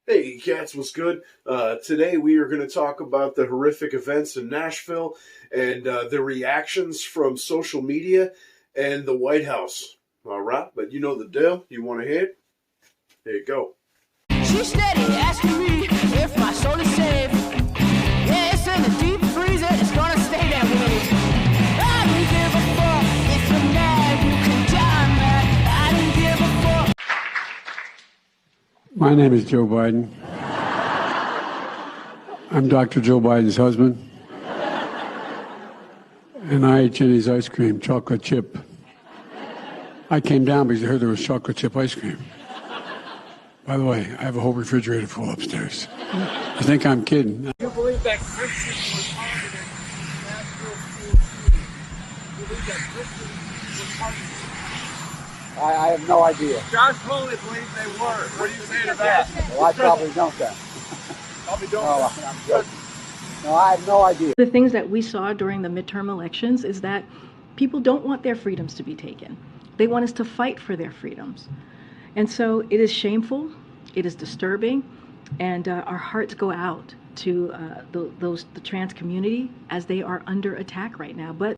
Hey cats, what's good? Today we are going to talk about the horrific events in Nashville and the reactions from social media and the White House. All right, but you know the deal. You want to hear it? There you go. She's steady asking me if my soul is safe. Yeah, it's in the deep freezer, it's gonna stay that way. I don't give a fuck if you're mad, you can die mad. I don't give a fuck. My name is Joe Biden. I'm Dr. Joe Biden's husband. And I ate Jenny's ice cream, chocolate chip. I came down because I heard there was chocolate chip ice cream. By the way, I have a whole refrigerator full upstairs. I think I'm kidding. Do you believe that Christians were targeted in Nashville school shooting? Do you believe that Christians were targeted? I have no idea. Josh Foley believes they were. What do you say to that? Well, I probably don't then. Probably don't. No, I'm joking. No, I have no idea. The things that we saw during the midterm elections is that people don't want their freedoms to be taken. They want us to fight for their freedoms. And so it is shameful, it is disturbing, and our hearts go out to the trans community as they are under attack right now. But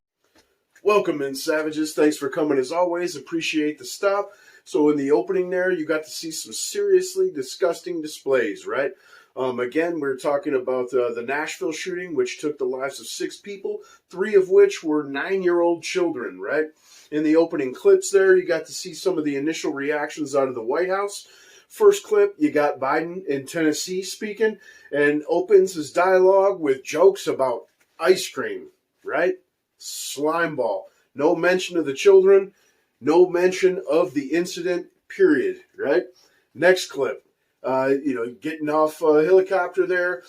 Welcome in, savages. Thanks for coming as always. Appreciate the stop. So in the opening there, you got to see some seriously disgusting displays, right? Again, we're talking about the Nashville shooting, which took the lives of 6 people, 3 of which were 9-year-old children, right? In the opening clips there, you got to see some of the initial reactions out of the White House. First clip, you got Biden in Tennessee speaking and opens his dialogue with jokes about ice cream, right? Slime ball. No mention of the children, no mention of the incident, period, right? Next clip. Getting off a helicopter there,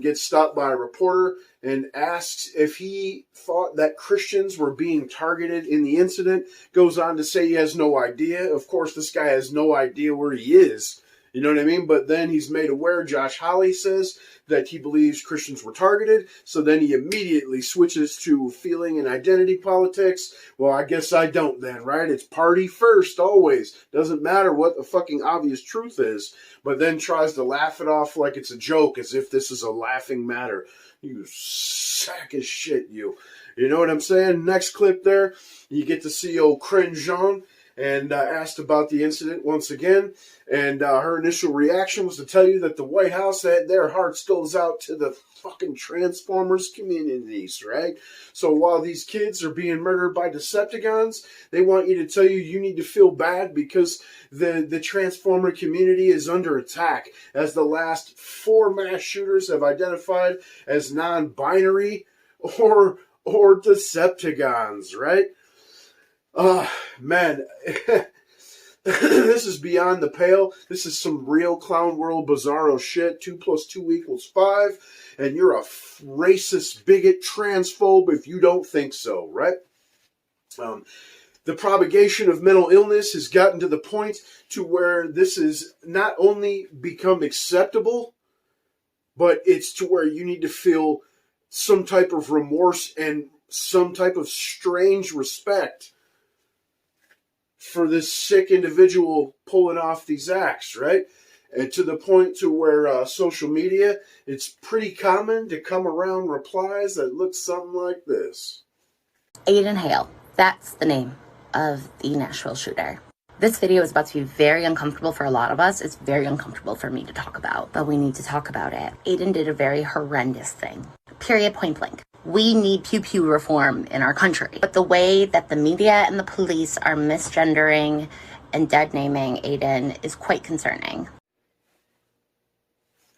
gets stopped by a reporter and asks if he thought that Christians were being targeted in the incident. Goes on to say he has no idea. Of course, this guy has no idea where he is. You know what I mean? But then he's made aware, Josh Hawley says, that he believes Christians were targeted. So then he immediately switches to feeling and identity politics. Well, I guess I don't then, right? It's party first, always. Doesn't matter what the fucking obvious truth is. But then tries to laugh it off like it's a joke, as if this is a laughing matter. You sack of shit, you. You know what I'm saying? Next clip there, you get to see old Cringeon and asked about the incident once again. And her initial reaction was to tell you that the White House, that their hearts goes out to the fucking Transformers communities, right? So while these kids are being murdered by Decepticons, they want you to tell you need to feel bad because the Transformer community is under attack, as the last 4 mass shooters have identified as non-binary or Decepticons, right? Man, this is beyond the pale. This is some real clown world bizarro shit. 2 + 2 = 5, and you're a racist, bigot, transphobe if you don't think so, right? The propagation of mental illness has gotten to the point to where this is not only become acceptable, but it's to where you need to feel some type of remorse and some type of strange respect for this sick individual pulling off these acts, right? And to the point to where social media, it's pretty common to come around replies that look something like this. Aiden Hale, that's the name of the Nashville shooter. This video is about to be very uncomfortable for a lot of us. It's very uncomfortable for me to talk about, but we need to talk about it. Aiden did a very horrendous thing. Period, point blank. We need pew-pew reform in our country. But the way that the media and the police are misgendering and dead-naming Aiden is quite concerning.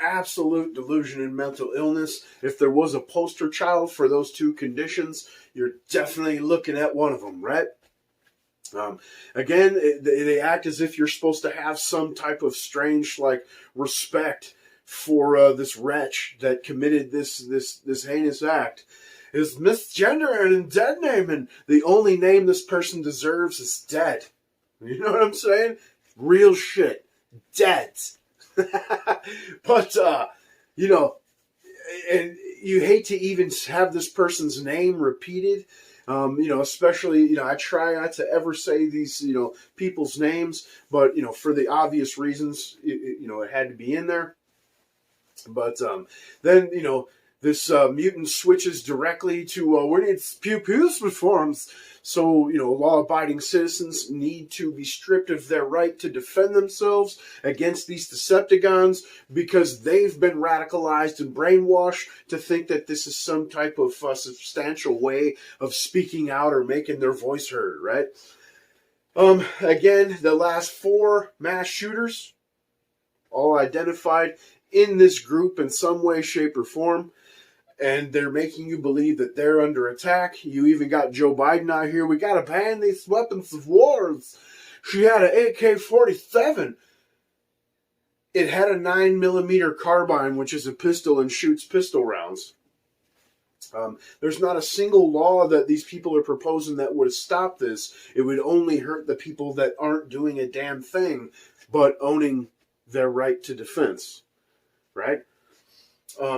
Absolute delusion and mental illness. If there was a poster child for those 2 conditions, you're definitely looking at one of them, right? Again, they act as if you're supposed to have some type of strange, respect for this wretch that committed this heinous act. Is misgendering and dead naming. The only name this person deserves is dead. You know what I'm saying? Real shit. Dead. But, and you hate to even have this person's name repeated. Especially, I try not to ever say these, people's names, but, for the obvious reasons, it had to be in there. But then, this mutant switches directly to we need pew-pews reforms. So, law-abiding citizens need to be stripped of their right to defend themselves against these Decepticons because they've been radicalized and brainwashed to think that this is some type of substantial way of speaking out or making their voice heard, right? Again, the last 4 mass shooters, all identified in this group in some way, shape, or form. And they're making you believe that they're under attack. You even got Joe Biden out here. We got to ban these weapons of war. She had an AK-47. It had a 9mm carbine, which is a pistol and shoots pistol rounds. There's not a single law that these people are proposing that would stop this. It would only hurt the people that aren't doing a damn thing, but owning their right to defense. Right?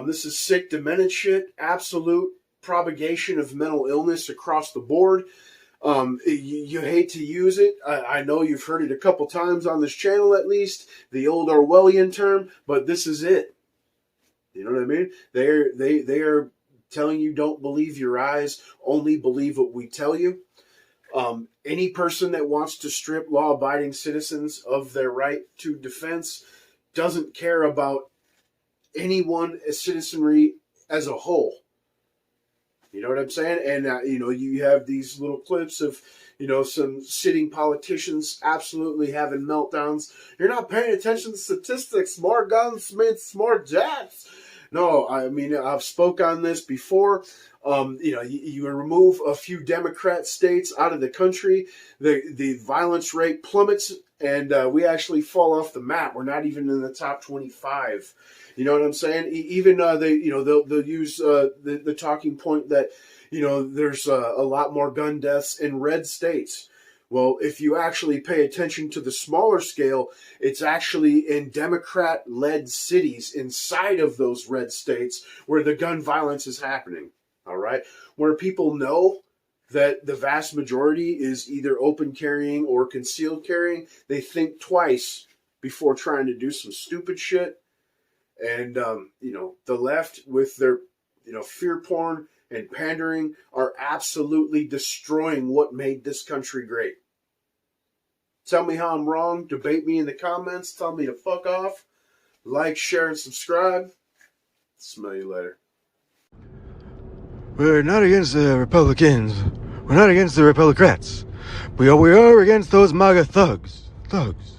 This is sick, demented shit. Absolute propagation of mental illness across the board. You hate to use it. I know you've heard it a couple times on this channel at least, the old Orwellian term, but this is it. You know what I mean? They are telling you don't believe your eyes, only believe what we tell you. Any person that wants to strip law-abiding citizens of their right to defense doesn't care about anyone, citizenry as a whole. You know what I'm saying? And, you have these little clips of, some sitting politicians absolutely having meltdowns. You're not paying attention to statistics. More guns means more deaths. No, I mean, I've spoke on this before. You remove a few Democrat states out of the country, the violence rate plummets, and we actually fall off the map. We're not even in the top 25. You know what I'm saying? Even they'll use the talking point that there's a lot more gun deaths in red states. Well, if you actually pay attention to the smaller scale, it's actually in Democrat-led cities inside of those red states where the gun violence is happening. All right, where people know that the vast majority is either open carrying or concealed carrying, they think twice before trying to do some stupid shit. And, the left with their, fear porn and pandering are absolutely destroying what made this country great. Tell me how I'm wrong. Debate me in the comments. Tell me to fuck off. Like, share, and subscribe. Smell you later. We're not against the Republicans. We're not against the Republicrats. We are against those MAGA thugs. Thugs.